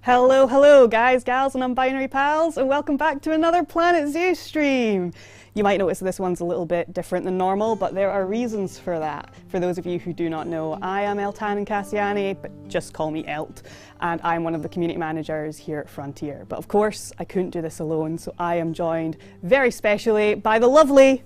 Hello, hello guys, gals and non-binary pals, and welcome back to another Planet Zoo stream. You might notice this one's a little bit different than normal, but there are reasons for that. For those of you who do not know, I am Elt and Fran, but just call me Elt, and I'm one of the community managers here at Frontier. But of course, I couldn't do this alone, so I am joined very specially by the lovely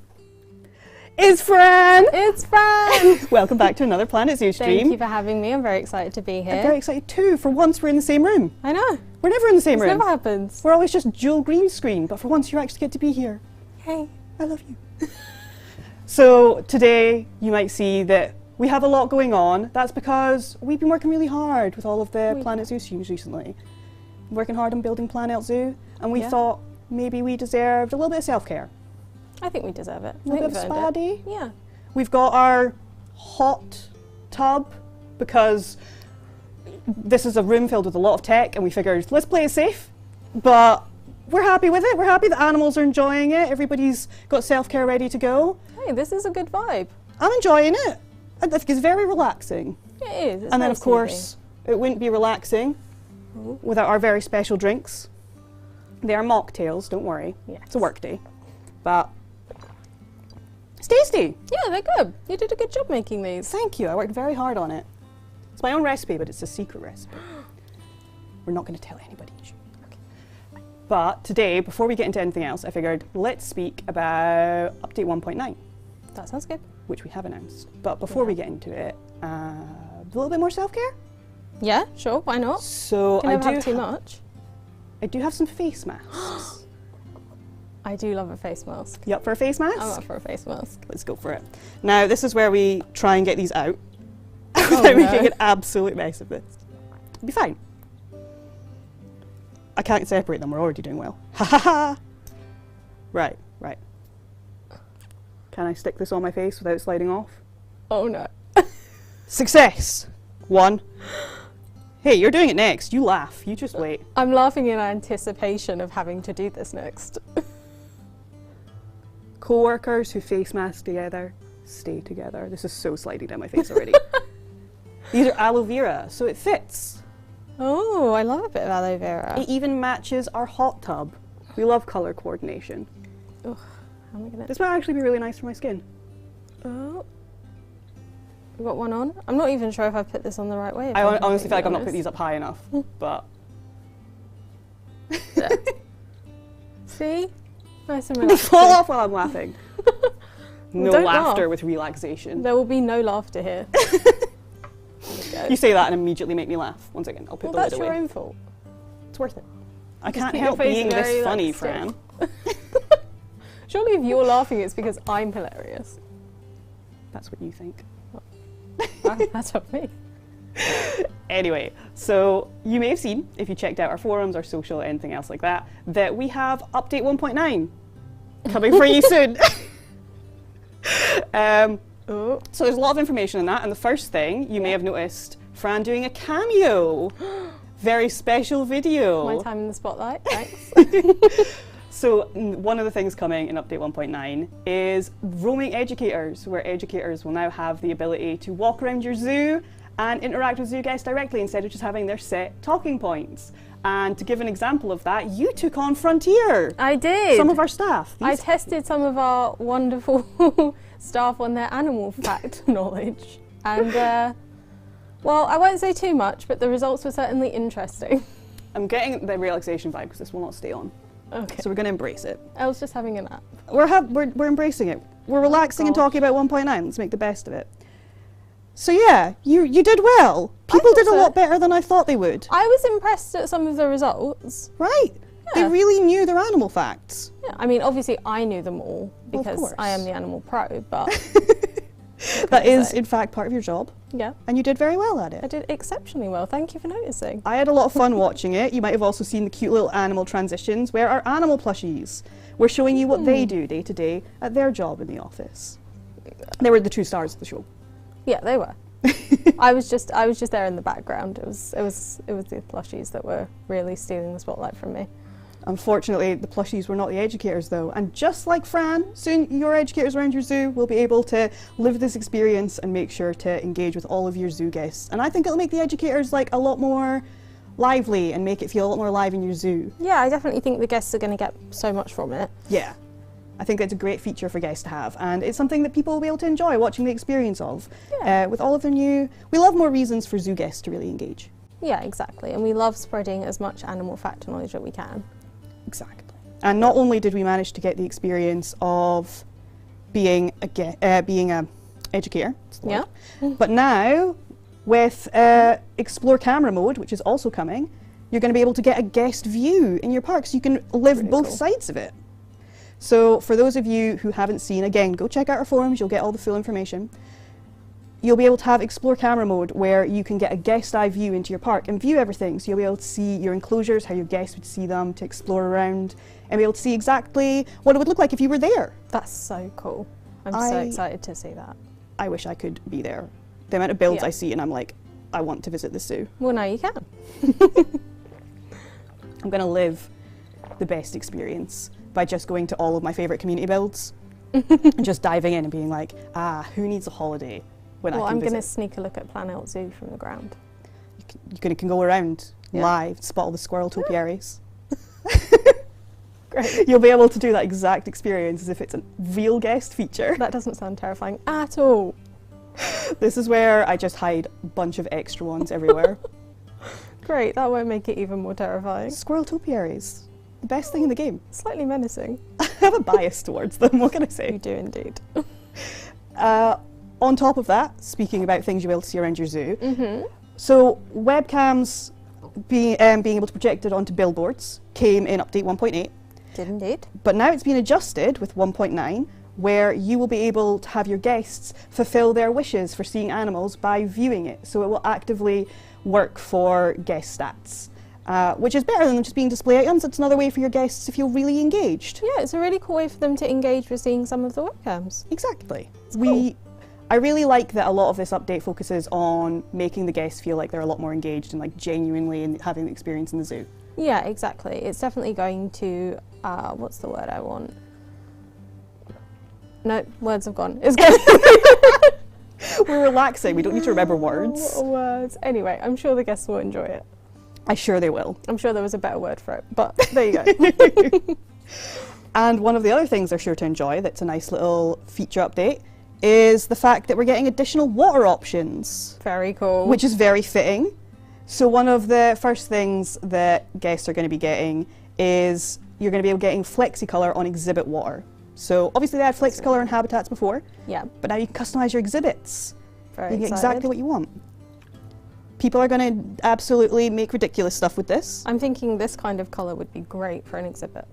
Fran! It's Fran! Welcome back to another Planet Zoo stream. Thank you for having me. I'm very excited to be here. I'm very excited too. For once we're in the same room. I know. We're never in the same room. This never happens. We're always just dual green screen, but for once you actually get to be here. Hey. I love you. So today you might see that we have a lot going on. That's because we've been working really hard with all of the Planet Zoo streams recently. Working hard on building Planet Zoo, and we thought maybe we deserved a little bit of self-care. I think we deserve it. A little bit of spa day. Yeah. We've got our hot tub because this is a room filled with a lot of tech and we figured let's play it safe, but we're happy with it. We're happy the animals are enjoying it. Everybody's got self-care ready to go. Hey, this is a good vibe. I'm enjoying it. I think it's very relaxing. It is. It's and then very of course it wouldn't be relaxing without our very special drinks. They are mocktails, don't worry. Yes. It's a work day. But it's tasty. Yeah, they're good. You did a good job making these. Thank you. I worked very hard on it. It's my own recipe, but it's a secret recipe. We're not going to tell anybody. Okay. But today, before we get into anything else, I figured let's speak about update 1.9. That sounds good. Which we have announced. But before we get into it, a little bit more self-care? Yeah, sure. Why not? So Can never have too much. I do have some face masks. I do love a face mask. You up for a face mask? I'm up for a face mask. Let's go for it. Now, this is where we try and get these out without making an absolute mess of this. It'll be fine. I can't separate them. We're already doing well. Ha ha ha! Right, right. Can I stick this on my face without sliding off? Oh no. Success! 1. Hey, you're doing it next. You laugh. You just wait. I'm laughing in anticipation of having to do this next. Co-workers who face mask together, stay together. This is so sliding down my face already. These are aloe vera, so it fits. Oh, I love a bit of aloe vera. It even matches our hot tub. We love colour coordination. Ugh, how am I gonna... This might actually be really nice for my skin. Oh. We've got one on. I'm not even sure if I've put this on the right way. I honestly feel like I've not put these up high enough, but... See? Nice and They relaxed. fall off while I'm laughing. No Don't laughter laugh. with relaxation. There will be no laughter here. You say that and immediately make me laugh. Once again, I'll put the lid That's away. your own fault. It's worth it. I Just can't keep your help face being very, this funny, like, Fran. Surely if you're laughing, it's because I'm hilarious. That's what you think. That's not me. Anyway, so you may have seen, if you checked out our forums, our social, anything else like that, that we have update 1.9 coming for you soon. So there's a lot of information in that, and the first thing you may have noticed, Fran doing a cameo. Very special video. My time in the spotlight, thanks. So one of the things coming in update 1.9 is roaming educators, where educators will now have the ability to walk around your zoo and interact with zoo guests directly instead of just having their set talking points. And to give an example of that, you took on Frontier. I did. Some of our staff. I tested some of our wonderful staff on their animal fact knowledge. And, well, I won't say too much, but the results were certainly interesting. I'm getting the relaxation vibe because this will not stay on. Okay. So we're going to embrace it. Elle's just having a nap. We're embracing it. We're relaxing and talking about 1.9. Let's make the best of it. So yeah, you did well. People did a lot better than I thought they would. I was impressed at some of the results. Right. Yeah. They really knew their animal facts. Yeah, I mean, obviously I knew them all because I am the animal pro, but... That is, in fact, part of your job. Yeah. And you did very well at it. I did exceptionally well. Thank you for noticing. I had a lot of fun watching it. You might have also seen the cute little animal transitions where our animal plushies were showing you what they do day to day at their job in the office. They were the 2 stars of the show. Yeah, they were. I was just there in the background. It was the plushies that were really stealing the spotlight from me. Unfortunately, the plushies were not the educators though, and just like Fran, soon your educators around your zoo will be able to live this experience and make sure to engage with all of your zoo guests. And I think it'll make the educators like a lot more lively and make it feel a lot more alive in your zoo. Yeah, I definitely think the guests are going to get so much from it. Yeah. I think it's a great feature for guests to have, and it's something that people will be able to enjoy watching the experience of. Yeah. With all of their we love more reasons for zoo guests to really engage. Yeah, exactly, and we love spreading as much animal fact knowledge that we can. Exactly. And not only did we manage to get the experience of being a educator, Yeah. but now with Explore Camera mode, which is also coming, you're going to be able to get a guest view in your park, so you can live Pretty both cool. sides of it. So for those of you who haven't seen, again, go check out our forums, you'll get all the full information. You'll be able to have Explore Camera mode where you can get a guest eye view into your park and view everything. So you'll be able to see your enclosures, how your guests would see them, to explore around, and be able to see exactly what it would look like if you were there. That's so cool. I'm so excited to see that. I wish I could be there. The amount of builds Yeah. I see and I'm like, I want to visit the zoo. Well, now you can. I'm going to live the best experience by just going to all of my favourite community builds and just diving in and being like, who needs a holiday when I can I'm going to visit? sneak a look at Planet Zoo from the ground. You can go around Yeah. live, spot all the squirrel topiaries. Great. You'll be able to do that exact experience as if it's a real guest feature. That doesn't sound terrifying at all. This is where I just hide a bunch of extra ones everywhere. Great, that won't make it even more terrifying. Squirrel topiaries. The best thing in the game. Slightly menacing. I have a bias towards them, what can I say? You do indeed. On top of that, speaking about things you'll be able to see around your zoo, Mm-hmm. so webcams being able to project it onto billboards came in update 1.8, Did indeed. but now it's been adjusted with 1.9, where you will be able to have your guests fulfill their wishes for seeing animals by viewing it. So it will actively work for guest stats, which is better than just being display items. It's another way for your guests to feel really engaged. Yeah, it's a really cool way for them to engage with seeing some of the webcams. Exactly. cool. I really like that a lot of this update focuses on making the guests feel like they're a lot more engaged and like genuinely in having the experience in the zoo. Yeah, exactly. It's definitely going to, what's the word I want? No, words have gone. It's going We're relaxing, we don't need to remember words. Words. Anyway, I'm sure the guests will enjoy it. I'm sure they will. I'm sure there was a better word for it, but there you go. And one of the other things they're sure to enjoy that's a nice little feature update is the fact that we're getting additional water options, Very cool. which is very fitting. So one of the first things that guests are going to be getting is you're going to be able getting FlexiColor on exhibit water. So obviously they had FlexiColor in habitats before, Yeah, but now you can customize your exhibits. very You get excited. exactly what you want. People are going to absolutely make ridiculous stuff with this. I'm thinking this kind of colour would be great for an exhibit.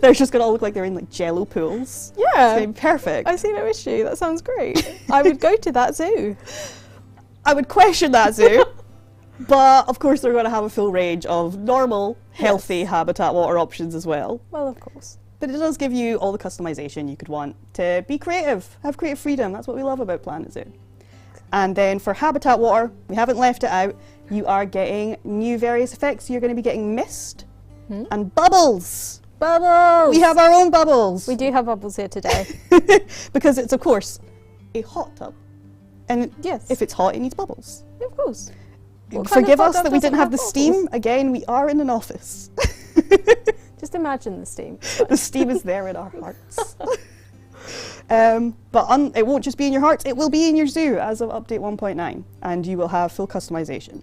They're just going to all look like they're in like jello pools. It's Yeah, going to be perfect. I see no issue. That sounds great. I would go to that zoo. I would question that zoo, but of course they're going to have a full range of normal, healthy habitat water options as well. Well, of course. But it does give you all the customization you could want to be creative, have creative freedom. That's what we love about Planet Zoo. And then for habitat water, we haven't left it out. You are getting new various effects. You're going to be getting mist and bubbles. Bubbles! We have our own bubbles. We do have bubbles here today. Because it's, of course, a hot tub. And Yes. if it's hot, it needs bubbles. Of course. What kind of Forgive hot us tub that we doesn't didn't have the have steam. bubbles? Again, we are in an office. Just imagine the steam. The steam is there in our hearts. But it won't just be in your hearts, it will be in your zoo as of update 1.9, and you will have full customization.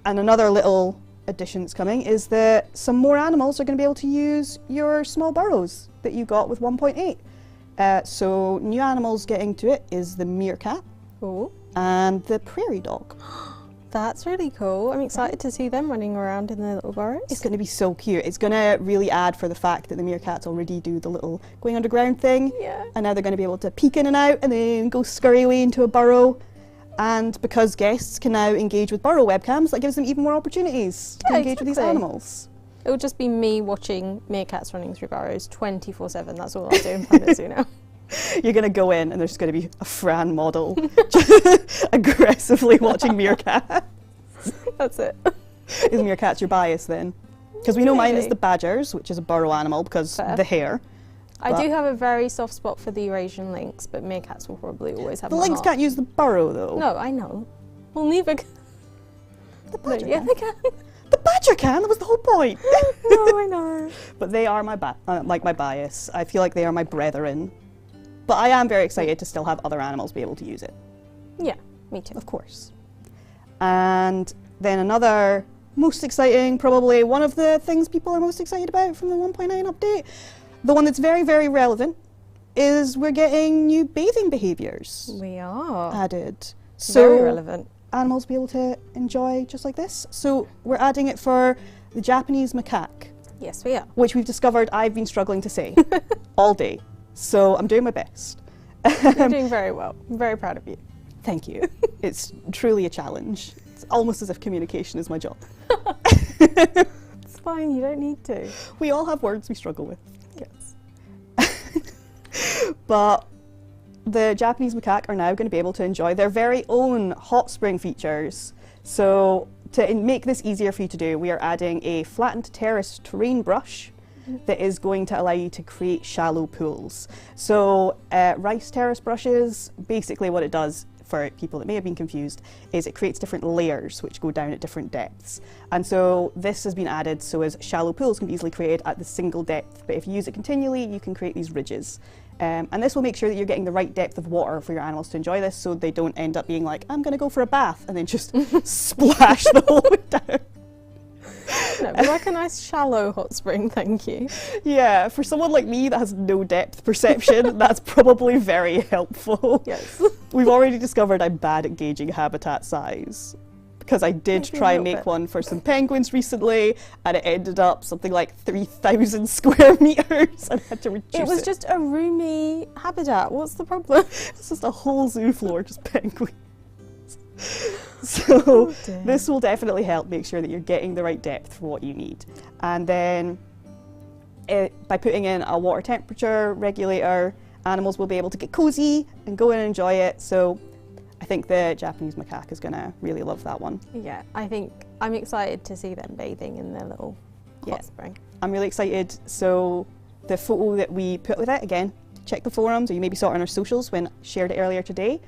And another little addition that's coming is that some more animals are going to be able to use your small burrows that you got with 1.8. So new animals getting to it is the meerkat Ooh. and the prairie dog. That's really cool. I'm excited to see them running around in their little burrows. It's going to be so cute. It's going to really add for the fact that the meerkats already do the little going underground thing. Yeah. And now they're going to be able to peek in and out and then go scurry away into a burrow. And because guests can now engage with burrow webcams, that gives them even more opportunities to engage with these animals. It'll just be me watching meerkats running through burrows 24/7. That's all I'll do in Planet Zoo now. You're going to go in and there's going to be a Fran model aggressively watching meerkats. That's it. Is meerkats your bias then? Because we know mine is Maybe. the badgers, which is a burrow animal because Fair. the hair. I do have a very soft spot for the Eurasian lynx, but meerkats will probably always have The my lynx heart. can't use the burrow though. No, I know. Well, neither can. The badger Yeah, can. they can. The badger can, that was the whole point. No, I know. But they are my my bias. I feel like they are my brethren. But I am very excited to still have other animals be able to use it. Yeah, me too. Of course. And then another most exciting, probably one of the things people are most excited about from the 1.9 update, the one that's very, very relevant, is we're getting new bathing behaviours We are. added. Very relevant. Animals be able to enjoy just like this. So we're adding it for the Japanese macaque, Yes, we are. which we've discovered I've been struggling to say all day. So I'm doing my best. You're doing very well. I'm very proud of you. Thank you. It's truly a challenge. It's almost as if communication is my job. It's fine, you don't need to. We all have words we struggle with. Yes. But the Japanese macaque are now going to be able to enjoy their very own hot spring features. So to make this easier for you to do, we are adding a flattened terrace terrain brush that is going to allow you to create shallow pools. So rice terrace brushes, basically what it does for people that may have been confused is it creates different layers which go down at different depths. And so this has been added so as shallow pools can be easily created at the single depth, but if you use it continually you can create these ridges. And this will make sure that you're getting the right depth of water for your animals to enjoy this, so they don't end up being like, I'm going to go for a bath and then just splash the whole way down. No, we like a nice shallow hot spring, thank you. Yeah, for someone like me that has no depth perception, that's probably very helpful. Yes. We've already discovered I'm bad at gauging habitat size, because I did Maybe a try and little make bit. one for some penguins recently, and it ended up something like 3,000 square meters, and I had to reduce it. It was just a roomy habitat. What's the problem? It's just a whole zoo floor, just penguins. So Oh dear. this will definitely help make sure that you're getting the right depth for what you need. And then by putting in a water temperature regulator, animals will be able to get cozy and go in and enjoy it. So I think the Japanese macaque is going to really love that one. Yeah, I think I'm excited to see them bathing in their little Yeah. hot spring. I'm really excited. So the photo that we put with it, again, check the forums, or you maybe saw it on our socials when I shared it earlier today.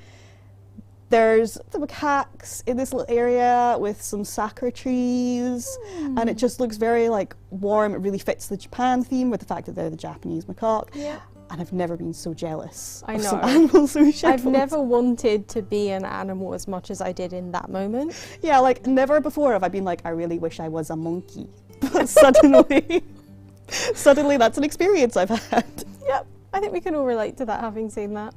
There's the macaques in this little area with some sakura trees, and it just looks very like warm. It really fits the Japan theme with the fact that they're the Japanese macaque. Yeah. And I've never been so jealous I of know. some animals we shared I've photos. never wanted to be an animal as much as I did in that moment. Yeah, like never before have I been like, I really wish I was a monkey. But suddenly that's an experience I've had. Yep, I think we can all relate to that having seen that.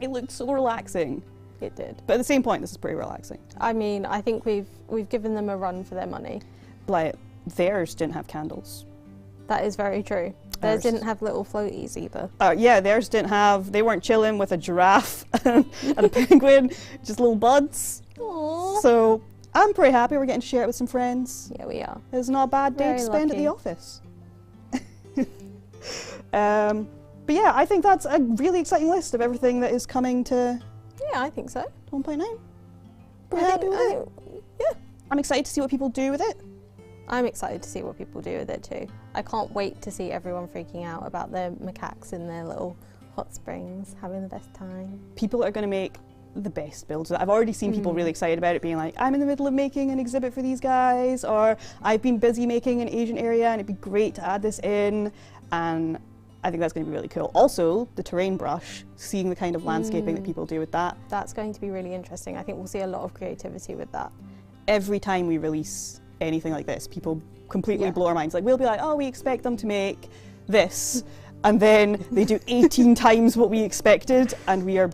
It looked so relaxing. It did. But at the same point, this is pretty relaxing. I mean, I think we've given them a run for their money. Like, theirs didn't have candles. That is very true. Theirs Ours- didn't have little floaties either. Yeah, theirs didn't have, they weren't chilling with a giraffe and a penguin, just little buds. Aww. So I'm pretty happy we're getting to share it with some friends. Yeah, we are. It's not a bad day Very to spend at the lucky. office. But yeah, I think that's a really exciting list of everything that is coming to Yeah, I think so. 1.9. I Pretty happy with it. yeah. I'm excited to see what people do with it. I'm excited to see what people do with it too. I can't wait to see everyone freaking out about their macaques in their little hot springs, having the best time. People are going to make the best builds. I've already seen people really excited about it, being like, I'm in the middle of making an exhibit for these guys, or I've been busy making an Asian area and it'd be great to add this in. And I think that's going to be really cool. Also, the terrain brush, seeing the kind of landscaping that people do with that. That's going to be really interesting. I think we'll see a lot of creativity with that. Every time we release anything like this, people completely blow our minds. Like, we'll be like, oh, we expect them to make this. And then they do 18 times what we expected, and we are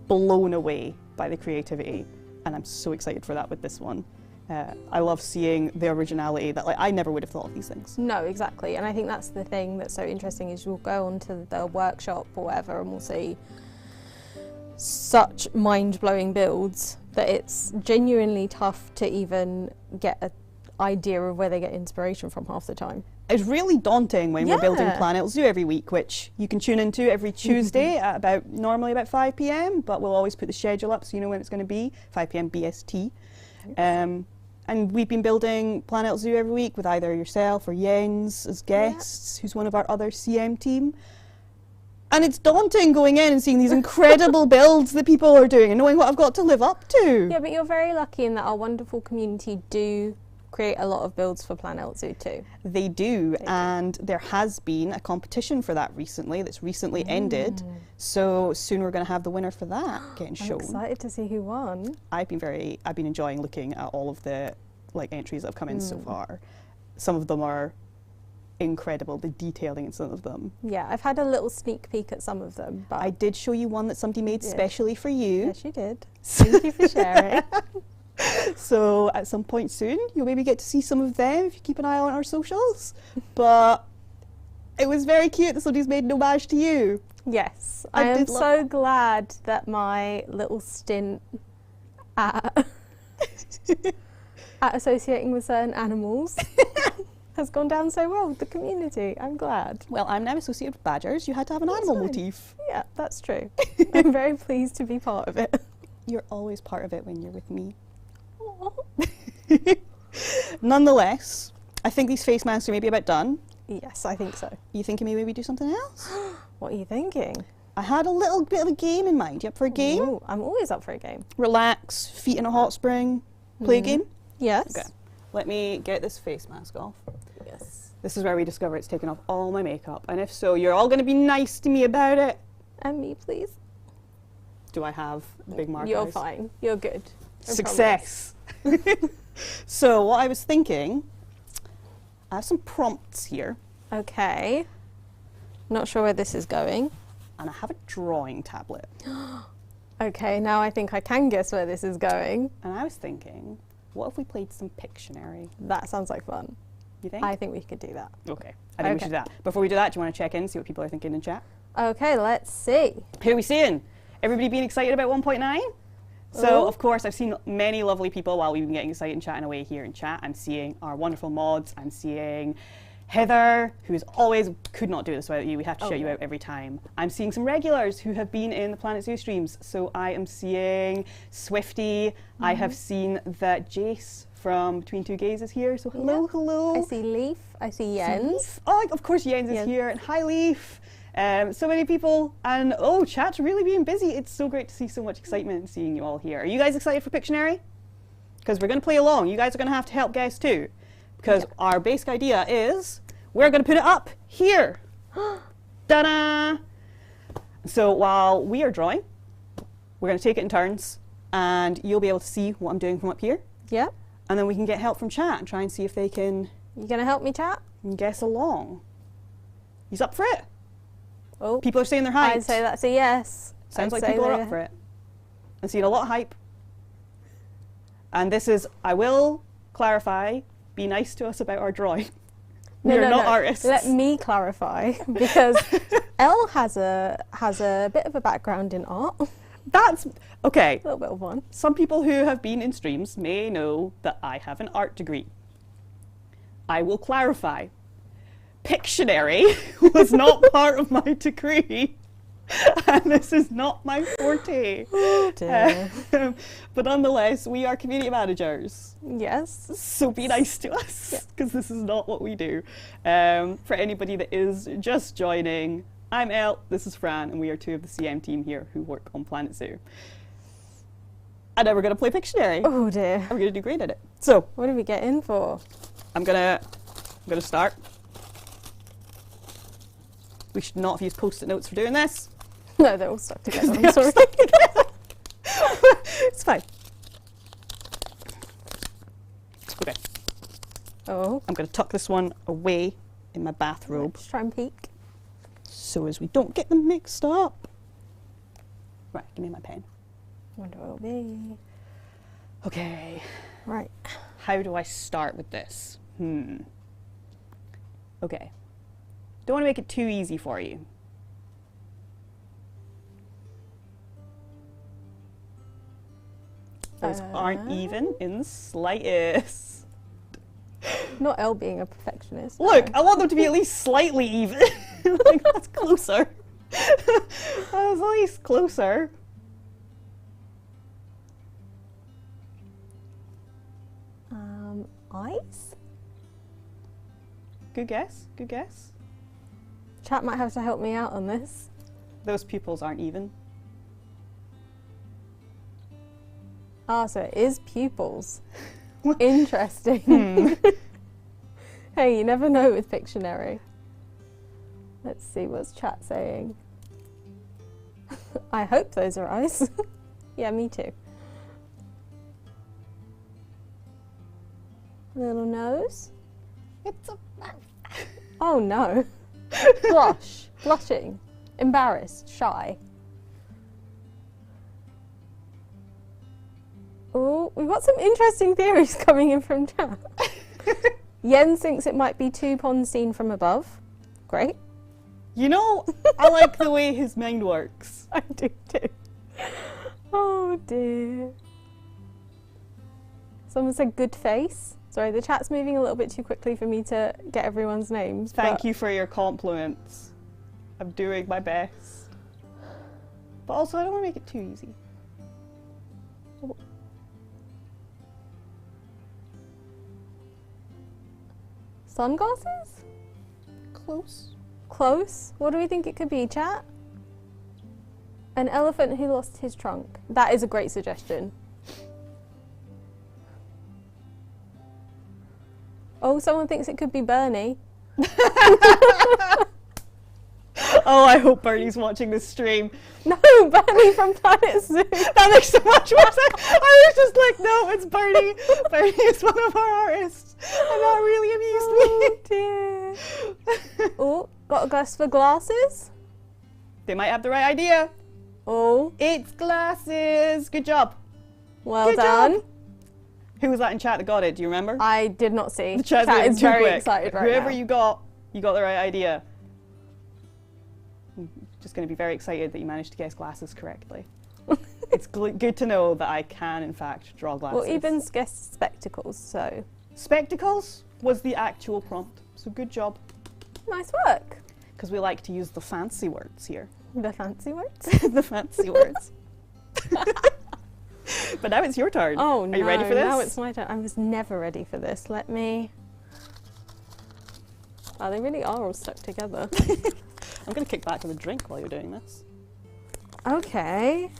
blown away by the creativity. And I'm so excited for that with this one. I love seeing the originality that, like, I never would have thought of these things. No, exactly. And I think that's the thing that's so interesting is you'll go onto the workshop or whatever and we'll see such mind-blowing builds that it's genuinely tough to even get an idea of where they get inspiration from half the time. It's really daunting when we're building Planet Zoo every week, which you can tune into every Tuesday at normally about 5 p.m, but we'll always put the schedule up so you know when it's going to be, 5 p.m. BST. And we've been building Planet Zoo every week with either yourself or Jens as guests, who's one of our other CM team. And it's daunting going in and seeing these incredible builds that people are doing and knowing what I've got to live up to. Yeah, but you're very lucky in that our wonderful community do create a lot of builds for Planet Zoo too. They do, and there has been a competition for that recently that's recently ended. So soon we're going to have the winner for that getting shown. I'm excited to see who won. I've been enjoying looking at all of the entries that have come in so far. Some of them are incredible, the detailing in some of them. Yeah, I've had a little sneak peek at some of them, but I did show you one that somebody made specially for you. Yes, you did. Thank you for sharing. So at some point soon, you'll maybe get to see some of them if you keep an eye on our socials. But it was very cute that somebody's made an homage to you. Yes, I am so glad that my little stint at associating with certain animals has gone down so well with the community. I'm glad. Well, I'm now associated with badgers. You had to have an animal motif. Yeah, that's true. I'm very pleased to be part of it. You're always part of it when you're with me. Nonetheless, I think these face masks are maybe about done. Yes, I think so. You thinking maybe we do something else? What are you thinking? I had a little bit of a game in mind. You up for a game? Ooh, I'm always up for a game. Relax, feet in a hot spring, play a game? Yes. Okay. Let me get this face mask off. Yes. This is where we discover it's taken off all my makeup. And if so, you're all going to be nice to me about it. And me, please. Do I have big markers? You're fine. You're good. Success. So what I was thinking, I have some prompts here. Okay. Not sure where this is going. And I have a drawing tablet. Okay, now I think I can guess where this is going. And I was thinking, what if we played some Pictionary? That sounds like fun. You think? I think we could do that. Okay. I think we should do that. Before we do that, do you want to check in, see what people are thinking in chat? Okay, let's see. Who are we seeing? Everybody being excited about 1.9? So, of course, I've seen many lovely people while we've been getting excited and chatting away here in chat. I'm seeing our wonderful mods. I'm seeing Heather, who is always, could not do this without you. We have to shout you out every time. I'm seeing some regulars who have been in the Planet Zoo streams. So I am seeing Swifty. I have seen that Jace from Between Two Gays is here. So hello, hello. I see Leaf. I see Jens. Oh, of course Jens is here. And hi, Leaf. So many people, and chat's really being busy. It's so great to see so much excitement and seeing you all here. Are you guys excited for Pictionary? Because we're going to play along. You guys are going to have to help guess too. Because our basic idea is we're going to put it up here. Ta-da! So while we are drawing, we're going to take it in turns, and you'll be able to see what I'm doing from up here. Yep. And then we can get help from chat and try and see if they can You going to help me, chat? guess along. He's up for it. Oh, People are saying they're hyped. I'd say that's a yes. Sounds I'd like say people are up for it. I'm seeing a lot of hype. And this is, I will clarify, be nice to us about our drawing. We are not artists. Let me clarify, because Elle has a bit of a background in art. That's, okay. A little bit of one. Some people who have been in streams may know that I have an art degree. I will clarify. Pictionary was not part of my degree, and this is not my forte. Oh dear. But nonetheless, we are community managers. Yes. So be nice to us, because this is not what we do. For anybody that is just joining, I'm Elt, this is Fran, and we are two of the CM team here who work on Planet Zoo. And now we're going to play Pictionary. Oh dear. And we're going to do great at it. So, What did we get in for? I'm gonna start. We should not have used post-it notes for doing this. No, they're all stuck together. I'm sorry. It's fine. Okay, Oh, I'm going to tuck this one away in my bathrobe let's try and peek. so as we don't get them mixed up. Right, give me my pen. Wonder what it'll be. Okay, Right. how do I start with this? Okay, don't want to make it too easy for you. Those aren't even in the slightest. Not Elle being a perfectionist. Look, no. I want them to be at least slightly even. Like, that's closer. That was at least closer. Eyes? Good guess, good guess. Chat might have to help me out on this. Those pupils aren't even. Ah, so it is pupils. Interesting. Hey, you never know with Pictionary. Let's see what's chat saying. I hope those are eyes. Yeah, me too. Little nose. It's a... Oh no. Blush. Blushing. Embarrassed. Shy. Oh, we've got some interesting theories coming in from chat. Yen thinks it might be two ponds seen from above. Great. You know, I like the way his mind works. I do too. Oh dear. Someone said good face. Sorry, the chat's moving a little bit too quickly for me to get everyone's names. Thank you for your compliments. I'm doing my best. But also, I don't want to make it too easy. Sunglasses? Close. Close. What do we think it could be, chat? An elephant who lost his trunk. That is a great suggestion. Oh, someone thinks it could be Bernie. Oh, I hope Bernie's watching this stream. No, Bernie from Planet Zoo. That makes so much more sense. I was just like, no, it's Bernie. Bernie is one of our artists. And that really amused me. Dear. Oh, got a guess for glasses? They might have the right idea. Oh, It's glasses. Good job. well Good done. job. Who was that in chat that got it? Do you remember? I did not see. The chat's Chat moving is too very quick. excited right Whoever now. you got the right idea. I'm just going to be very excited that you managed to guess glasses correctly. It's good to know that I can, in fact, draw glasses. Well, even guessed spectacles, so Spectacles was the actual prompt, so good job. nice work. Because we like to use the fancy words here. The fancy words. The fancy words. But now it's your turn. Oh no! Are you ready for this? Now it's my turn. I was never ready for this. Let me. Oh, they really are all stuck together. I'm going to kick back with a drink while you're doing this. Okay.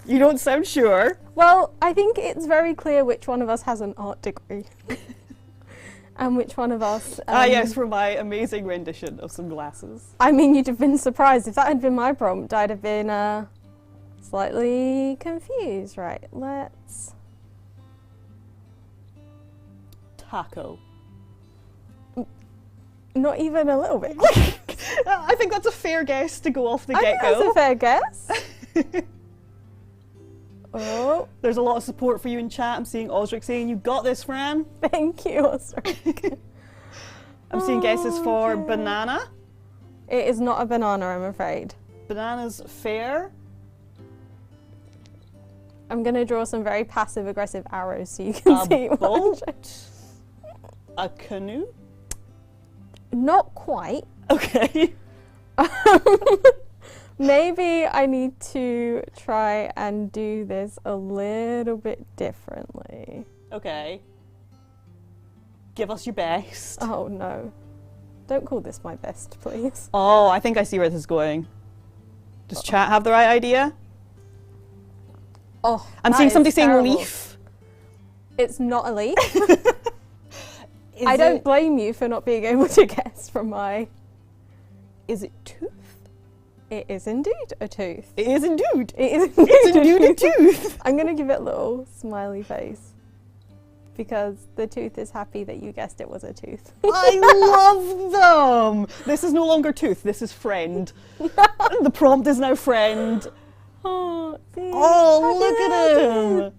You don't sound sure. Well, I think it's very clear which one of us has an art degree. And which one of us... Yes, for my amazing rendition of some glasses. I mean, you'd have been surprised. If that had been my prompt, I'd have been slightly confused. Right, let's... Taco. Not even a little bit. I think that's a fair guess to go off the I think that's a get-go. fair guess. Oh, There's a lot of support for you in chat. I'm seeing Osric saying, you got this, Fran. thank you, Osric. I'm seeing guesses for Okay. banana. It is not a banana, I'm afraid. Banana's fair. I'm going to draw some very passive-aggressive arrows so you can see A what I'm boat. A canoe. Not quite. Okay. Maybe I need to try and do this a little bit differently. Okay. Give us your best. Oh no. Don't call this my best, please. Oh, I think I see where this is going. Does chat have the right idea? Oh, I'm that seeing is somebody saying terrible. leaf. It's not a leaf. Is I don't it- blame you for not being able to guess from my Is it tooth? It is indeed a tooth. It is indeed. It is It's indeed a tooth. I'm going to give it a little smiley face because the tooth is happy that you guessed it was a tooth. I love them. This is no longer tooth. This is friend. The prompt is now friend. Oh, see? Oh, look at him.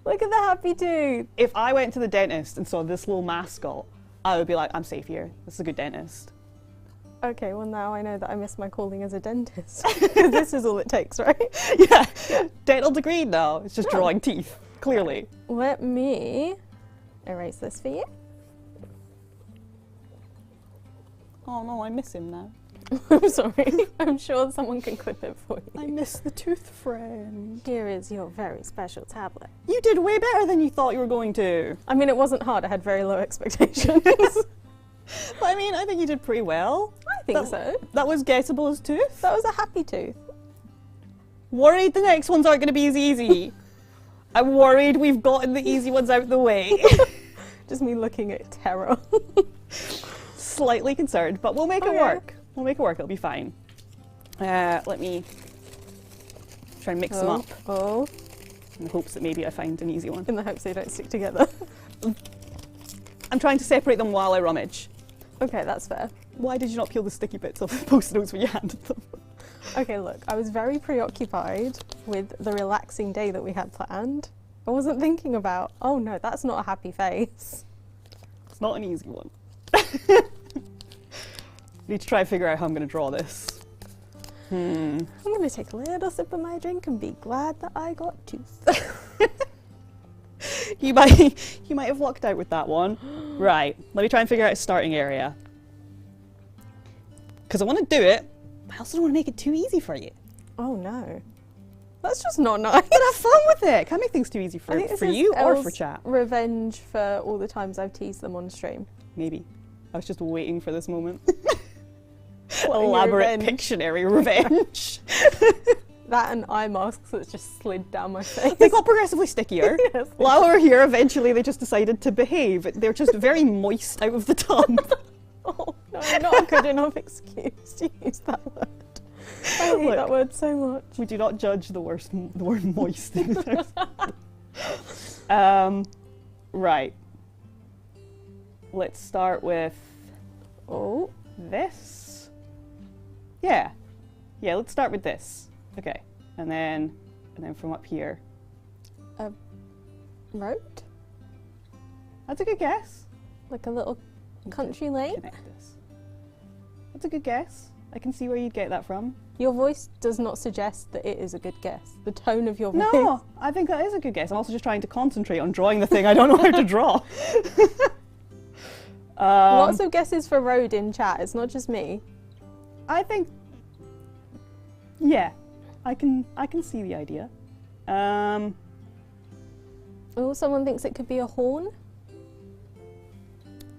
Look at the happy tooth. If I went to the dentist and saw this little mascot, I would be like, I'm safe here. This is a good dentist. Okay, well now I know that I missed my calling as a dentist. Because this is all it takes, right? Yeah. Dental degree now. It's just Oh. drawing teeth, clearly. Let me erase this for you. Oh no, I miss him now. I'm sorry. I'm sure someone can clip it for you. I miss the tooth friend. Here is your very special tablet. You did way better than you thought you were going to. I mean, it wasn't hard. I had very low expectations. But I mean, I think you did pretty well. I think so. That was guessable as tooth. That was a happy tooth. Worried the next ones aren't going to be as easy. I'm worried we've gotten the easy ones out the way. Just me looking at terror. Slightly concerned, but we'll make it Okay. work. We'll make it work. It'll be fine. Let me try and mix them up Oh, in the hopes that maybe I find an easy one. in the hopes they don't stick together. I'm trying to separate them while I rummage. Okay, that's fair. Why did you not peel the sticky bits off the post-it notes when you handed them? Okay, look, I was very preoccupied with the relaxing day that we had planned. I wasn't thinking about, oh no, that's not a happy face. It's not an easy one. Need to try and figure out how I'm going to draw this. I'm going to take a little sip of my drink and be glad that I got tooth. You might have lucked out with that one. Right, let me try and figure out a starting area. Because I want to do it, but I also don't want to make it too easy for you. Oh no. That's just not nice. But have fun with it. Can't make things too easy I for think this is you or for Elle's chat. revenge for all the times I've teased them on stream. Maybe. I was just waiting for this moment. What, your Elaborate revenge? Pictionary revenge. That and eye masks that just slid down my face. They got progressively stickier. Yes. While we were here, eventually they just decided to behave. They're just very moist out of the tub. Oh no, not a good enough excuse to use that word. I hate Look. that word so much. We do not judge the word moist in this house. Right. Let's start with Oh, this. Yeah. Yeah, let's start with this. Okay. And then from up here. road? That's a good guess. Like a little country lane? Connect this. That's a good guess. I can see where you'd get that from. Your voice does not suggest that it is a good guess. The tone of your voice. No, I think that is a good guess. I'm also just trying to concentrate on drawing the thing I don't know how to draw. Lots of guesses for road in chat. It's not just me. I think, yeah, I can see the idea. Oh, someone thinks it could be a horn.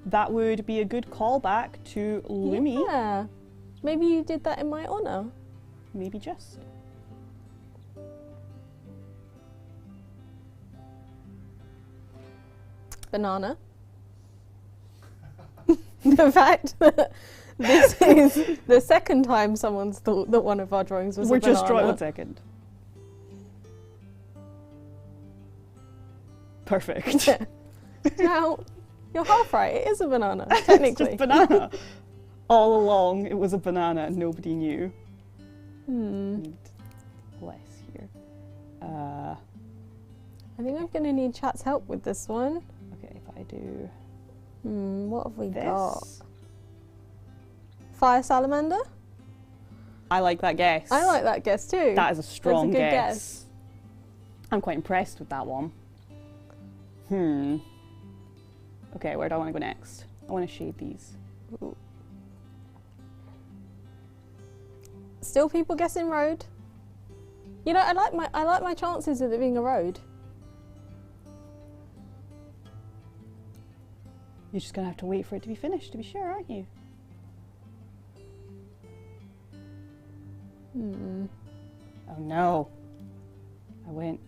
That would be a good callback to Lumi. Yeah. Maybe you did that in my honour. Maybe just. Banana. The fact that this is the second time someone's thought that one of our drawings was We're a banana. just drawing 1 second. Perfect. Yeah. Now, you're half right. It is a banana, It's technically. just banana. All along, it was a banana and nobody knew. Need less here. I think I'm going to need chat's help with this one. Okay, if I do What have we this. got? Fire salamander? I like that guess. I like that guess too. That is a strong good guess. guess. I'm quite impressed with that one. Okay, where do I want to go next? I want to shade these. Ooh. Still people guessing road. You know, I like my chances of it being a road. You're just going to have to wait for it to be finished to be sure, aren't you? Oh no. I went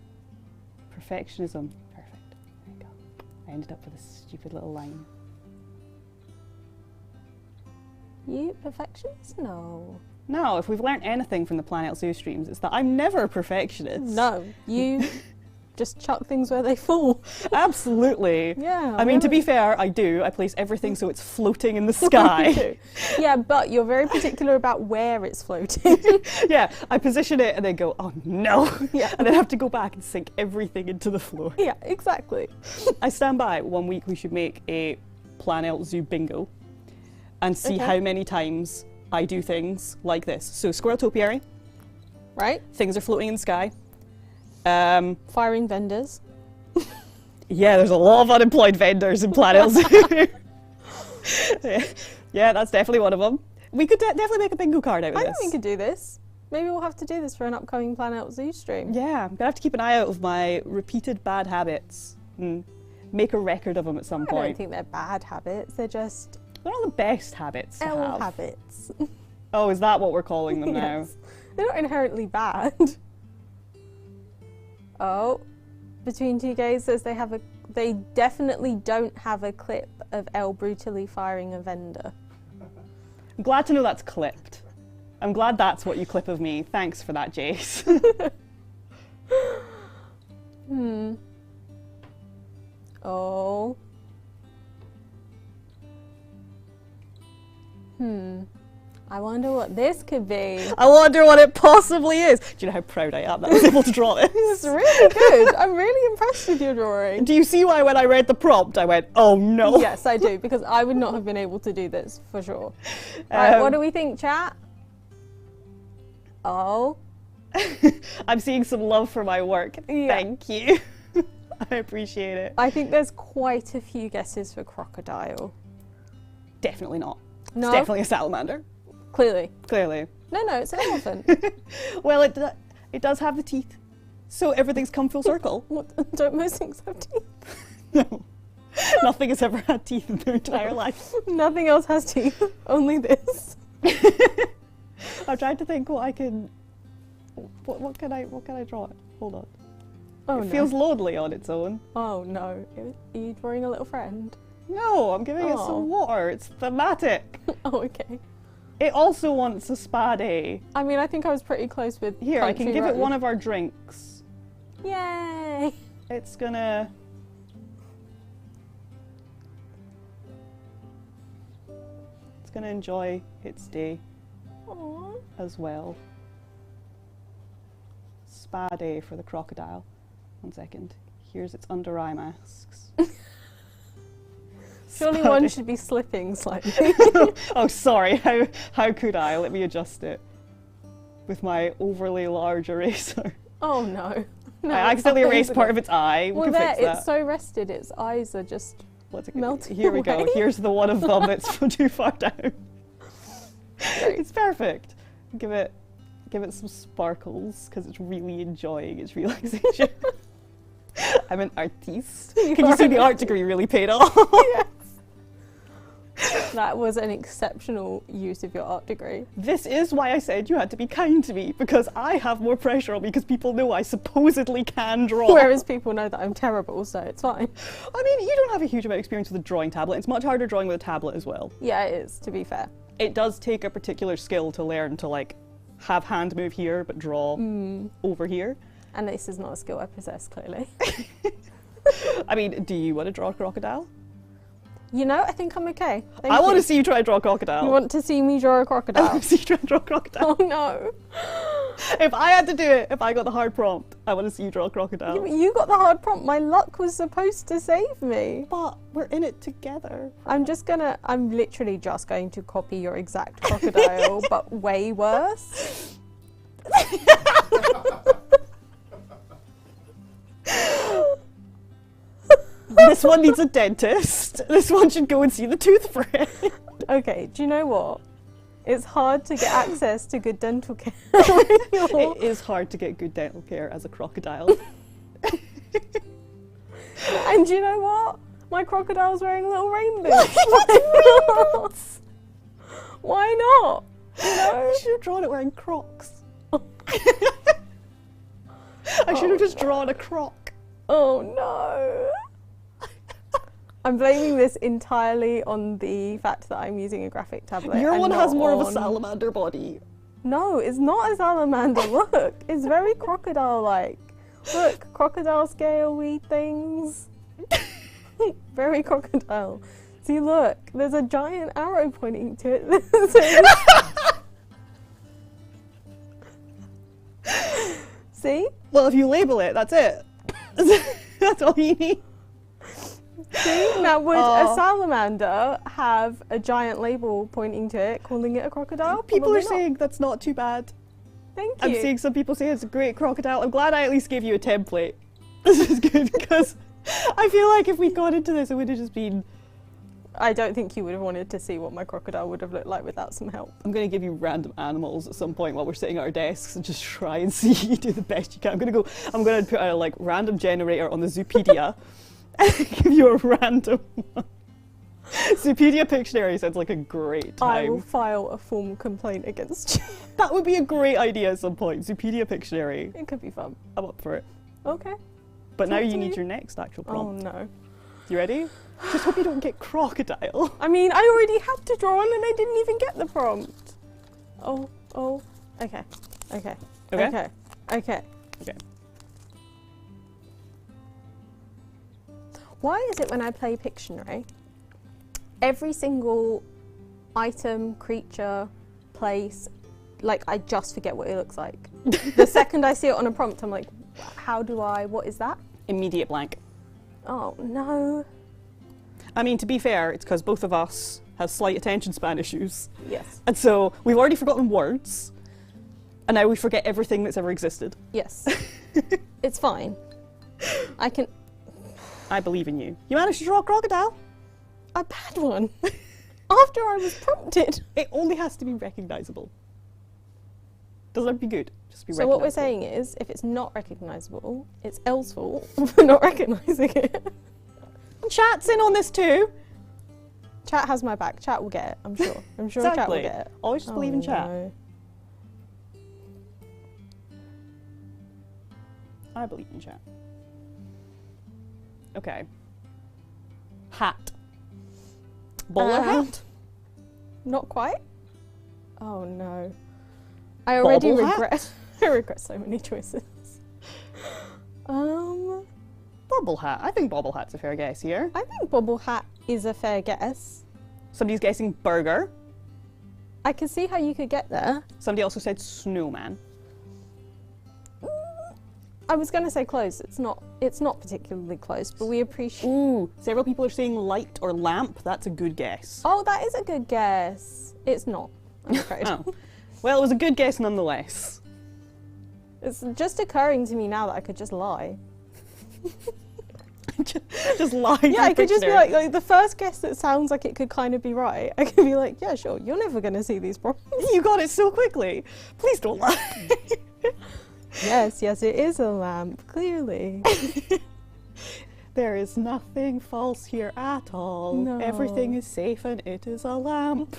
perfectionism. Perfect. There you go. I ended up with a stupid little line. You perfectionist? No. No, if we've learnt anything from the Planet Zoo streams, it's that I'm never a perfectionist. No, you just chuck things where they fall. Absolutely. Yeah. I mean, to be fair, I do. I place everything so it's floating in the sky. Yeah, but you're very particular about where it's floating. Yeah, I position it and then go, oh no. Yeah. And then have to go back and sink everything into the floor. Yeah, exactly. I stand by. 1 week we should make a Planet Zoo bingo and see Okay. how many times I do things like this. So, squirrel topiary, Right? things are floating in the sky. Firing vendors. Yeah, there's a lot of unemployed vendors in Planet Zoo. Yeah, that's definitely one of them. We could definitely make a bingo card out of I this. think we could do this. Maybe we'll have to do this for an upcoming Planet Zoo stream. Yeah, I'm gonna have to keep an eye out of my repeated bad habits and make a record of them at some I don't point. think they're bad habits. They're just They're not the best habits to have. habits. Oh, is that what we're calling them now? Yes. They're not inherently bad. Oh, Between Two Gays says they definitely don't have a clip of Elle brutally firing a vendor. I'm glad to know that's clipped. I'm glad that's what you clip of me. Thanks for that, Jace. Oh. I wonder what this could be. I wonder what it possibly is. Do you know how proud I am that I was able to draw this? It's really good. I'm really impressed with your drawing. Do you see why when I read the prompt I went, oh no? Yes, I do, because I would not have been able to do this, for sure. Right, what do we think, chat? Oh. I'm seeing some love for my work. Yeah. Thank you. I appreciate it. I think there's quite a few guesses for crocodile. Definitely not. No? It's definitely a salamander. Clearly. Clearly. No, it's an elephant. Well, it does have the teeth. So everything's come full circle. What? Don't most things have teeth? No. Nothing has ever had teeth in their entire life. Nothing else has teeth. Only this. I'm trying to think what I can... What can I draw? Hold on. Oh, It no. feels lonely on its own. Oh, no. Are you drawing a little friend? No, I'm giving it Oh. some water. It's thematic. Oh, okay. It also wants a spade. I mean, I think I was pretty close with Here, I can Country give it Road. one of our drinks. Yay! It's gonna... It's gonna enjoy its day Aww. as well. Spa day for the crocodile. 1 second. Here's its under eye masks. Surely Spa one day. should be slipping slightly. Oh, sorry. How could I? Let me adjust it with my overly large eraser. Oh no. No, I accidentally it's erased not part of its eye. We Well, can there, fix that. it's so rested, its eyes are just. What's it melting Here we go. away. Here's the one of them that's too far down. It's perfect. Give it some sparkles because it's really enjoying its relaxation. I'm an artiste. Can you see the art degree really paid off? Yes. That was an exceptional use of your art degree. This is why I said you had to be kind to me, because I have more pressure on me because people know I supposedly can draw. Whereas people know that I'm terrible, so it's fine. I mean, you don't have a huge amount of experience with a drawing tablet. It's much harder drawing with a tablet as well. Yeah, it is, to be fair. It does take a particular skill to learn to like have hand move here but draw over here. And this is not a skill I possess, clearly. I mean, do you want to draw a crocodile? You know, I think I'm okay. Thank I want you. to see you try to draw a crocodile. You want to see me draw a I crocodile? want to see you try to draw a crocodile. Oh no. If I had to do it, if I got the hard prompt, I want to see you draw a crocodile. You got the hard prompt. My luck was supposed to save me. But we're in it together. I'm literally just going to copy your exact crocodile, but way worse. This one needs a dentist. This one should go and see the tooth friend. Okay, do you know what? It's hard to get access to good dental care. It is hard to get good dental care as a crocodile. And do you know what? My crocodile's wearing little rainbows. Why not? You know? I should have drawn it wearing Crocs. I should have just drawn a croc. Oh no. I'm blaming this entirely on the fact that I'm using a graphic tablet. Your and one has not more of a on- salamander body. No, it's not a salamander. Look, it's very crocodile-like. Look, crocodile scale-y things. Very crocodile. See, look, there's a giant arrow pointing to it. See? Well, if you label it, that's it. That's all you need. See? Now, would a salamander have a giant label pointing to it, calling it a crocodile? People Probably are not. saying that's not too bad. Thank you. I'm seeing some people say it's a great crocodile. I'm glad I at least gave you a template. This is good because I feel like if we'd gone into this, it would have just been... I don't think you would have wanted to see what my crocodile would have looked like without some help. I'm going to give you random animals at some point while we're sitting at our desks and just try and see you do the best you can. I'm going to put a like random generator on the Zoopedia and give you a random one. Zoopedia Pictionary sounds like a great time. I will file a formal complaint against you. That would be a great idea at some point. Zoopedia Pictionary. It could be fun. I'm up for it. Okay. But now Talk you to need me. your next actual Oh prompt. no. You ready? Just hope you don't get crocodile. I mean, I already had to draw one and I didn't even get the prompt. Oh. Okay. Okay? Okay. Okay. Why is it when I play Pictionary, every single item, creature, place, like I just forget what it looks like. The second I see it on a prompt, I'm like, what is that? Immediate blank. Oh no. I mean, to be fair, it's because both of us have slight attention span issues. Yes. And so we've already forgotten words, and now we forget everything that's ever existed. Yes. It's fine. I can. I believe in you. You managed to draw a crocodile. A bad one. After I was prompted. It only has to be recognisable. Doesn't have to be good. Just be So what we're recognisable. saying is, if it's not recognisable, it's Elle's fault for not recognising it. Chat's in on this too. Chat has my back. Chat will get it. I'm sure. I'm sure Chat will Exactly. get it. Always just believe in chat. No. I believe in chat. Okay. Hat. Bowler hat? Not quite. Oh no. I already Bobble hat? regret. I regret so many choices. Bobble hat. I think bobble hat's a fair guess here. I think bobble hat is a fair guess. Somebody's guessing burger. I can see how you could get there. Somebody also said snowman. I was going to say close. It's not particularly close, but we appreciate. Ooh, several people are saying light or lamp. That's a good guess. Oh, that is a good guess. It's not, I'm afraid. Oh. Well, it was a good guess nonetheless. It's just occurring to me now that I could just lie. Just lie. Yeah, I could just be Pictionary. like the first guess that sounds like it could kind of be right. I could be like, yeah, sure, you're never going to see these problems. You got it so quickly. Please don't lie. Yes, it is a lamp, clearly. There is nothing false here at all. No. Everything is safe and it is a lamp.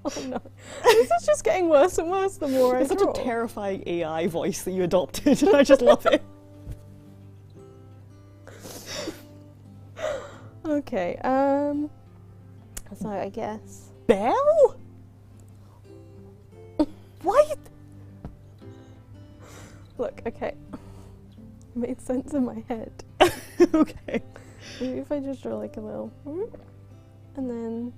Oh no. This is just getting worse and worse the more I It's such a draw. terrifying AI voice that you adopted, and I just love it. Okay, so I guess. Bell? What? Look, okay. Made sense in my head. Okay. Maybe if I just draw like a little. And then.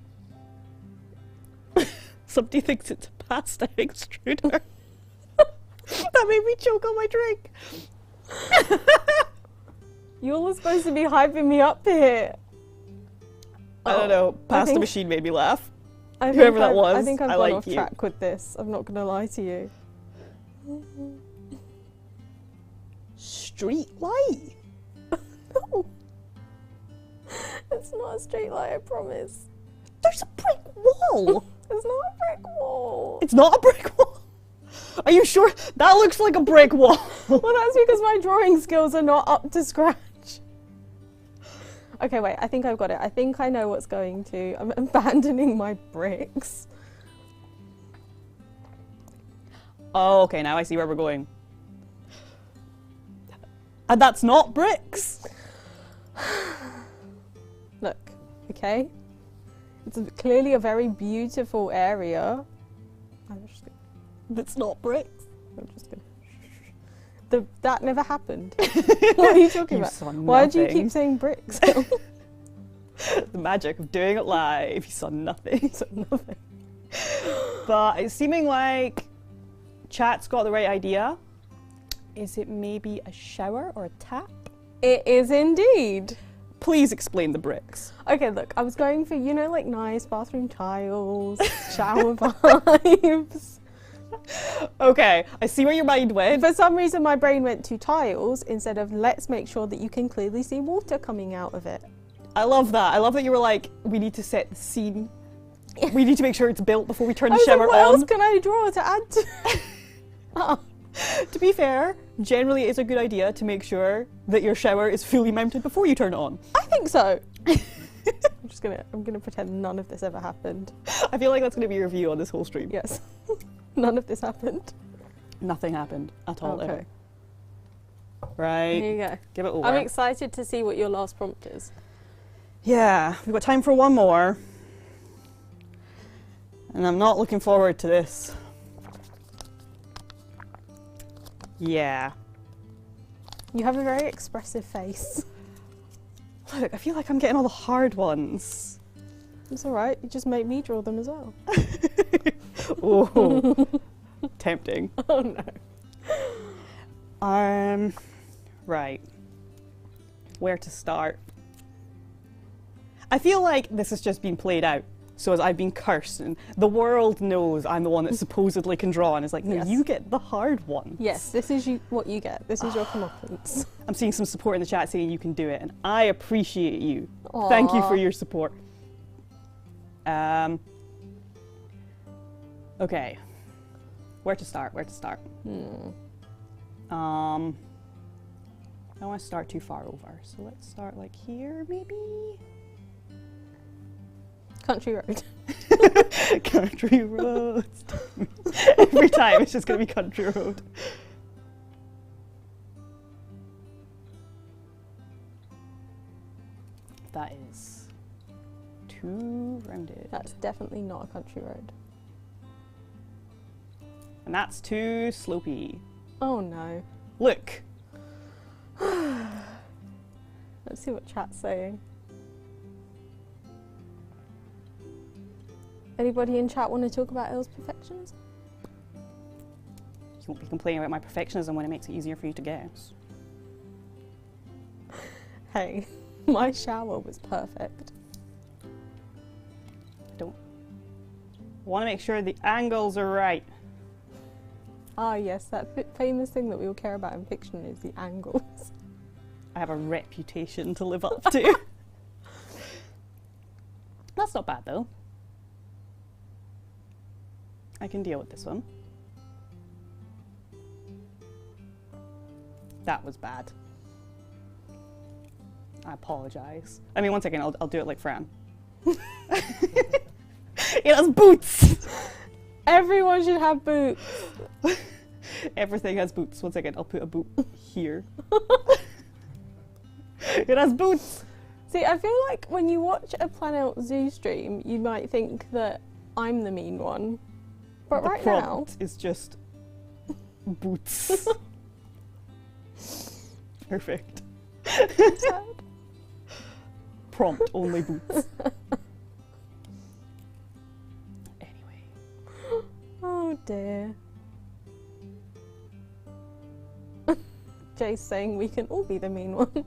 Somebody thinks it's a pasta extruder. That made me choke on my drink. You all are supposed to be hyping me up here. I don't know. I Pasta think- machine made me laugh. I think Whoever that I've- was, I think I've I gone like off you. track with this. I'm not going to lie to you. Street light. No. It's not a straight line, I promise. There's a brick wall. It's not a brick wall. It's not a brick wall. Are you sure? That looks like a brick wall. Well, that's because my drawing skills are not up to scratch. Okay, wait, I think I've got it. I think I know what's going to. I'm abandoning my bricks. Oh, okay, now I see where we're going. And that's not bricks. Okay? It's clearly a very beautiful area. I'm just gonna, That's not bricks. I'm just gonna. That never happened. What are you talking You about? saw Why do you nothing. keep saying bricks? The magic of doing it live. You saw nothing. So nothing. But it's seeming like chat's got the right idea. Is it maybe a shower or a tap? It is indeed. Please explain the bricks. Okay, look, I was going for, you know, like nice bathroom tiles, shower vibes. Okay, I see where your mind went. For some reason, my brain went to tiles instead of let's make sure that you can clearly see water coming out of it. I love that. I love that you were like, we need to set the scene. We need to make sure it's built before we turn I the was like, shower what on. else can I draw to add to? Oh. To be fair, generally it's a good idea to make sure that your shower is fully mounted before you turn it on. I think so. I'm gonna pretend none of this ever happened. I feel like that's going to be your view on this whole stream. Yes. None of this happened. Nothing happened at all. Okay. Ever. Right. Here you go. Give it over. I'm excited to see what your last prompt is. Yeah, we've got time for one more. And I'm not looking forward to this. Yeah. You have a very expressive face. Look, I feel like I'm getting all the hard ones. It's alright, you just make me draw them as well. Oh, tempting. Oh no. Right. Where to start? I feel like this has just been played out. So as I've been cursed, and the world knows I'm the one that supposedly can draw, and is like, no, Yes. you get the hard ones. Yes, this is what you get. This is your comeuppance. I'm seeing some support in the chat saying you can do it, and I appreciate you. Thank you for Aw. your support. Okay. Where to start? Where to start? I don't want to start too far over, so let's start like here, maybe? Country road. Country roads. Every time it's just going to be country road. That is too rounded. That's definitely not a country road. And that's too slopey. Oh no. Look. Let's see what chat's saying. Anybody in chat want to talk about Elle's perfectionism? You won't be complaining about my perfectionism when it makes it easier for you to guess. Hey, my shower was perfect. Want to make sure the angles are right. Ah yes, that famous thing that we all care about in Pictionary is the angles. I have a reputation to live up to. That's not bad though. I can deal with this one. That was bad. I apologise. I mean, 1 second, I'll do it like Fran. It has boots! Everyone should have boots. Everything has boots. 1 second, I'll put a boot here. It has boots! See, I feel like when you watch a Planet Zoo stream, you might think that I'm the mean one. But The right now, prompt is just boots. Perfect. sad. Prompt only boots. Anyway. Oh dear. Jay's saying we can all be the mean one.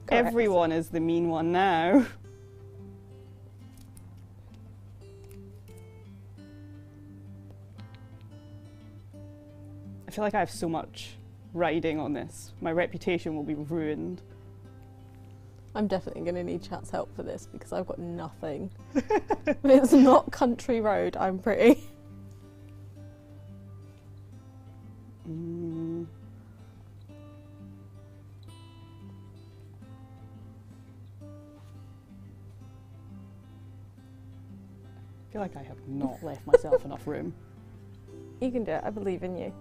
Correct. Everyone is the mean one now. I feel like I have so much riding on this. My reputation will be ruined. I'm definitely going to need chat's help for this because I've got nothing. If it's not country road, I'm pretty. I feel like I have not left myself enough room. You can do it, I believe in you.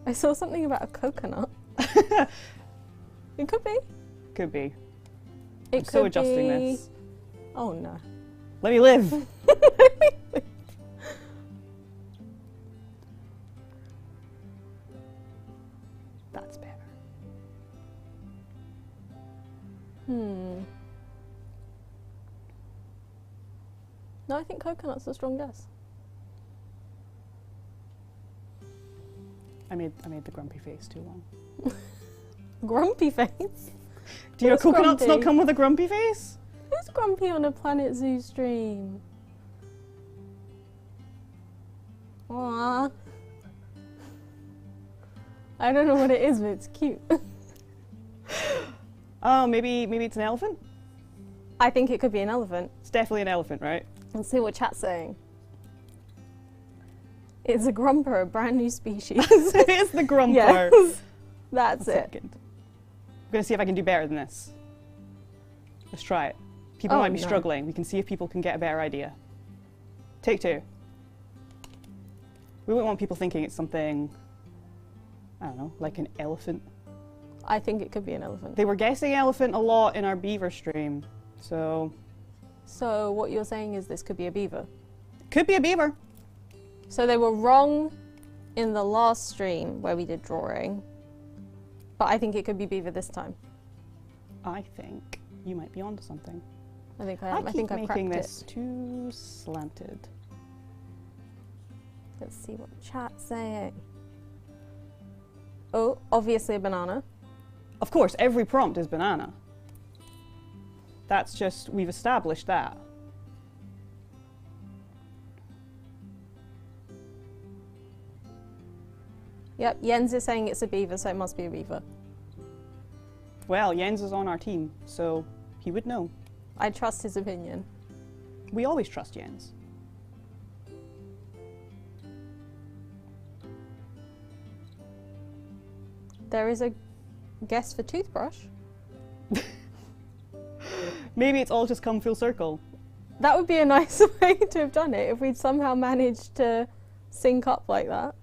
I saw something about a coconut. It could be. Could be. I'm so adjusting this. Oh no. Let me live. That's better. No, I think coconut's a strong guess. I made the grumpy face too long. Grumpy face? Do your Who's coconuts grumpy? not come with a grumpy face? Who's grumpy on a Planet Zoo stream? Aww. I don't know what it is, but it's cute. Oh, maybe it's an elephant? I think it could be an elephant. It's definitely an elephant, right? Let's see what chat's saying. It's a grumper, a brand new species. It's the grumper. Yes, that's it. Second. I'm gonna see if I can do better than this. Let's try it. People Oh, might be no. struggling. We can see if people can get a better idea. Take two. We wouldn't want people thinking it's something, I don't know, like an elephant. I think it could be an elephant. They were guessing elephant a lot in our beaver stream, so So what you're saying is this could be a beaver. could be a beaver. So they were wrong in the last stream where we did drawing, but I think it could be beaver this time. I think you might be onto something. I think I I am. I keep think I making cracked this it. too slanted. Let's see what chat's saying. Oh, obviously a banana. Of course, every prompt is banana. That's just, we've established that. Yep, Jens is saying it's a beaver, so it must be a beaver. Well, Jens is on our team, so he would know. I trust his opinion. We always trust Jens. There is a guess for toothbrush. Maybe it's all just come full circle. That would be a nice way to have done it if we'd somehow managed to sync up like that.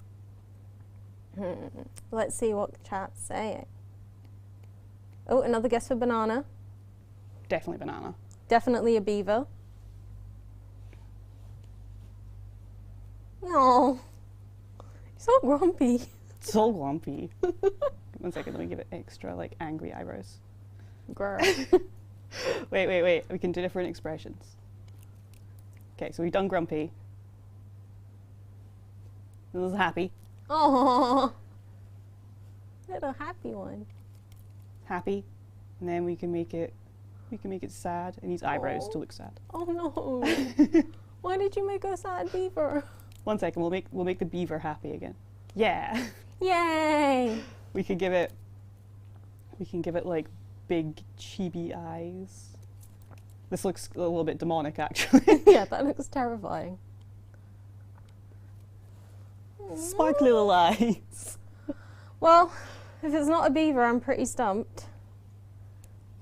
Let's see what chat's saying. Oh, another guess for banana. Definitely banana. Definitely a beaver. Oh, you're so grumpy. So lumpy. 1 second, let me give it extra, like, angry eyebrows. Girl. Wait. We can do different expressions. Okay, so we've done grumpy. This is happy. Oh, little happy one. Happy. And then we can make it sad. It needs eyebrows Aw. to look sad. Oh no. Why did you make a sad beaver? 1 second, we'll make the beaver happy again. Yeah. Yay! We can give it like big chibi eyes. This looks a little bit demonic actually. Yeah, that looks terrifying. Sparkly little eyes. Well, if it's not a beaver, I'm pretty stumped.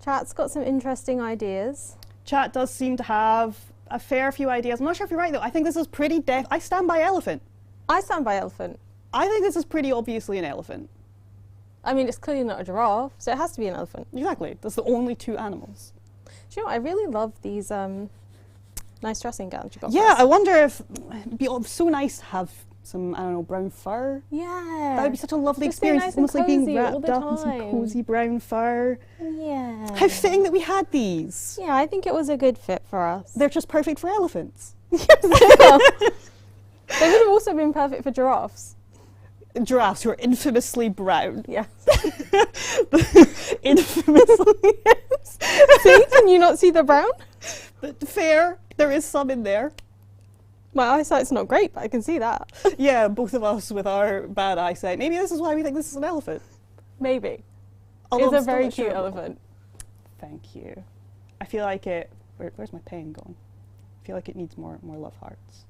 Chat's got some interesting ideas. Chat does seem to have a fair few ideas. I'm not sure if you're right though. I think this is pretty I stand by elephant. I stand by elephant. I think this is pretty obviously an elephant. I mean, it's clearly not a giraffe, so it has to be an elephant. Exactly. That's the only two animals. Do you know what? I really love these nice dressing gowns you got. Yeah, for I us. wonder if it'd be so nice to have some, I don't know, brown fur. Yeah. That would be such a lovely Just be experience. nice It's almost and like being cozy all wrapped the up in some time. cozy brown fur. Yeah. How fitting that we had these. Yeah, I think it was a good fit for us. They're just perfect for elephants. They would have also been perfect for giraffes. Giraffes who are infamously brown. Yeah. Infamously. See? Can you not see the brown? But fair. There is some in there. My eyesight's not great, but I can see that. Yeah, both of us with our bad eyesight. Maybe this is why we think this is an elephant. Maybe. Although It's I'm a still very not sure cute about- elephant. Thank you. I feel like it. Where's my pen going? I feel like it needs more love hearts.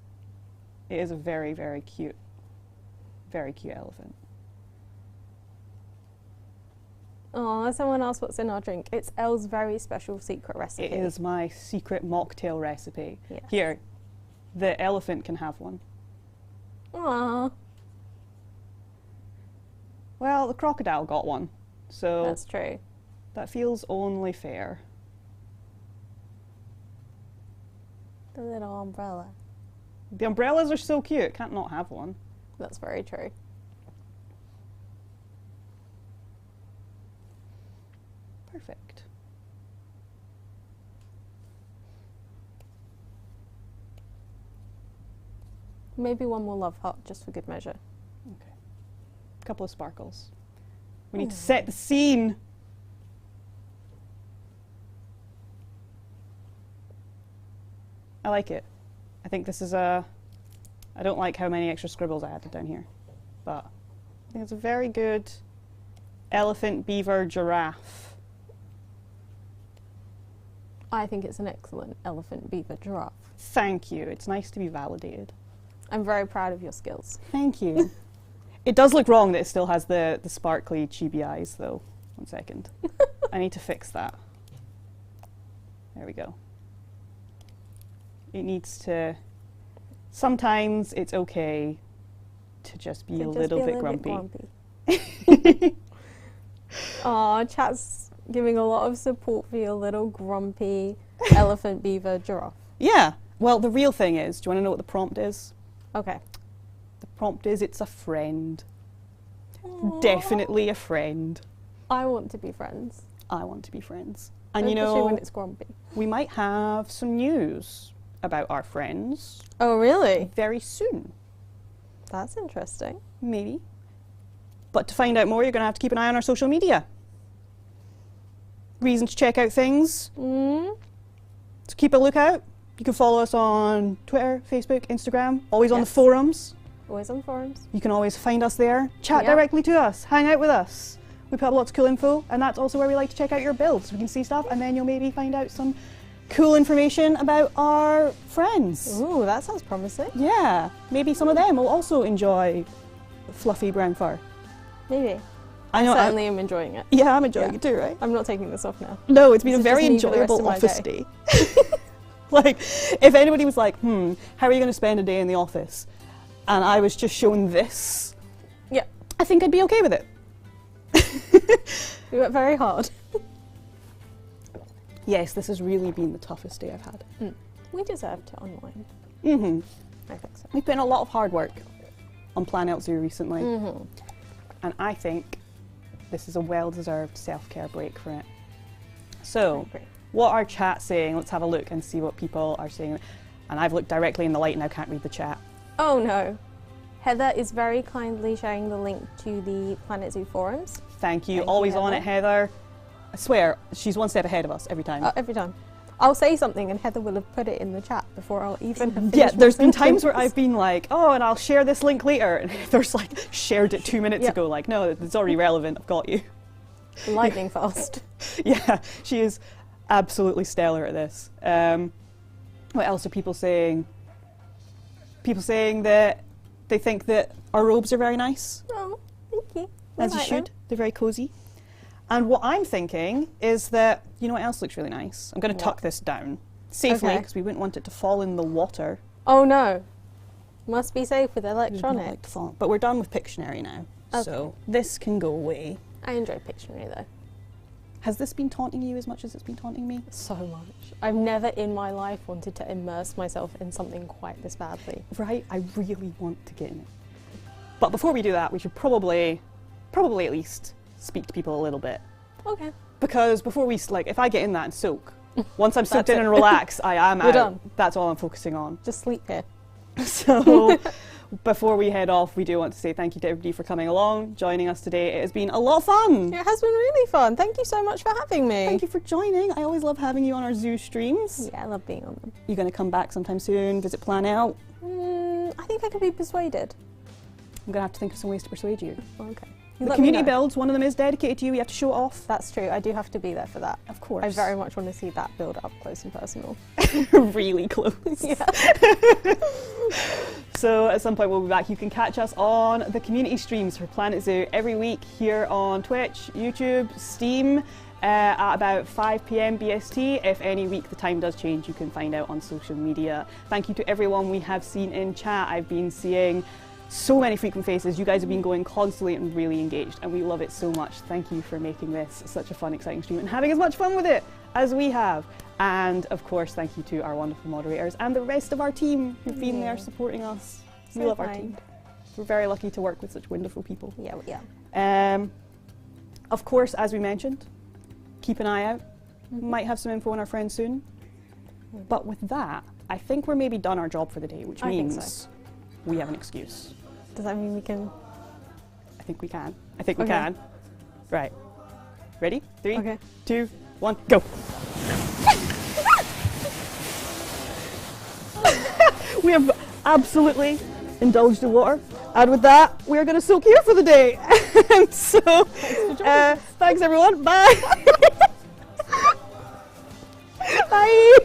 It is a very, very cute elephant. Oh, someone asked what's in our drink. It's Elle's very special secret recipe. It is my secret mocktail recipe. Yes. Here, the elephant can have one. Aww, Well, the crocodile got one, so that's true. that feels only fair. The little umbrella. The umbrellas are so cute. Can't not have one. That's very true. Perfect. Maybe one more love heart, just for good measure. Okay. A couple of sparkles. We need to set the scene. I like it. I think this is a... I don't like how many extra scribbles I added down here, but I think it's a very good elephant, beaver, giraffe. I think it's an excellent elephant, beaver, giraffe. Thank you. It's nice to be validated. I'm very proud of your skills. Thank you. It does look wrong that it still has the sparkly chibi eyes, though. 1 second. I need to fix that. There we go. It needs to... Sometimes it's okay to just be a little bit grumpy. Aw, chat's giving a lot of support for your little grumpy elephant, beaver, giraffe. Yeah. Well, the real thing is, do you want to know what the prompt is? Okay. The prompt is it's a friend. Aww. Definitely a friend. I want to be friends. I want to be friends. And Especially you know, when it's grumpy. we might have some news about our friends Oh, really? very soon. That's interesting. Maybe. But to find out more, you're going to have to keep an eye on our social media. Reason to check out things. So keep a lookout. You can follow us on Twitter, Facebook, Instagram, always on the Yes. forums. Always on forums. You can always find us there. Chat Yeah. directly to us. Hang out with us. We put up lots of cool info, and that's also where we like to check out your builds. We can see stuff, and then you'll maybe find out some cool information about our friends. Ooh, that sounds promising. Yeah, maybe some of them will also enjoy fluffy brown fur. Maybe. I know. Certainly am enjoying it. Yeah, I'm enjoying Yeah. it too, right? I'm not taking this off now. No, it's been This a is very just me for the rest enjoyable of my office day. day. Like, if anybody was like, how are you going to spend a day in the office? And I was just shown this, Yeah. I think I'd be okay with it. We worked very hard. Yes, this has really been the toughest day I've had. We deserve to unwind. Mm-hmm. I think so. We've put in a lot of hard work on Plan Elt Zoo recently, and I think this is a well-deserved self-care break for it. So, I agree. what are chat saying? Let's have a look and see what people are saying. And I've looked directly in the light and I can't read the chat. Oh no. Heather is very kindly sharing the link to the Planet Zoo forums. Thank you. Thank you, Always on it, Heather. Heather. I swear, she's one step ahead of us every time. Every time. I'll say something and Heather will have put it in the chat before I'll even have finished Yeah, my there's been times where sentence. I've been like, oh, and I'll share this link later. And Heather's like, shared it 2 minutes Yeah. ago. Like, no, it's already relevant. I've got you. Lightning fast. Yeah, she is absolutely stellar at this. What else are people saying? People saying that they think that our robes are very nice, Oh, thank you. We as you like should. them. They're very cozy. And what I'm thinking is that, you know what else looks really nice? I'm going to What? tuck this down safely Okay. because we wouldn't want it to fall in the water. Oh no. Must be safe with We would not electronics. like to fall. But we're done with Pictionary now, so Okay. this can go away. I enjoy Pictionary though. Has this been taunting you as much as it's been taunting me? So much. I've never in my life wanted to immerse myself in something quite this badly. Right, I really want to get in it. But before we do that, we should probably at least speak to people a little bit. Okay. Because before we, if I get in that and soak, once I'm soaked That's in it. and relax, I am We're out. done. That's all I'm focusing on. Just sleep here. So, before we head off, we do want to say thank you to everybody for coming along, joining us today. It has been a lot of fun. It has been really fun. Thank you so much for having me. Thank you for joining. I always love having you on our zoo streams. Yeah, I love being on them. You're going to come back sometime soon, visit Plan Out. I think I could be persuaded. I'm going to have to think of some ways to persuade you. Okay. The community builds, one of them is dedicated to you. You have to show it off. That's true. I do have to be there for that. Of course. I very much want to see that build up close and personal. really close. Yeah. So at some point we'll be back. You can catch us on the community streams for Planet Zoo every week here on Twitch, YouTube, Steam at about 5 p.m. BST. If any week the time does change, you can find out on social media. Thank you to everyone we have seen in chat. I've been seeing so many frequent faces. You guys have been going constantly and really engaged, and we love it so much. Thank you for making this such a fun, exciting stream and having as much fun with it as we have. And of course, thank you to our wonderful moderators and the rest of our team who've been there supporting us. We love our team. We're very lucky to work with such wonderful people. Yeah. Of course, as we mentioned, keep an eye out. Might have some info on our friends soon. But with that, I think we're maybe done our job for the day, which means we have an excuse. Does that mean we can? I think we can. I think we can. Right. Ready? 3, 2, 1, go. We have absolutely indulged in water. And with that, we're going to soak here for the day. So, thanks everyone. Bye. Bye.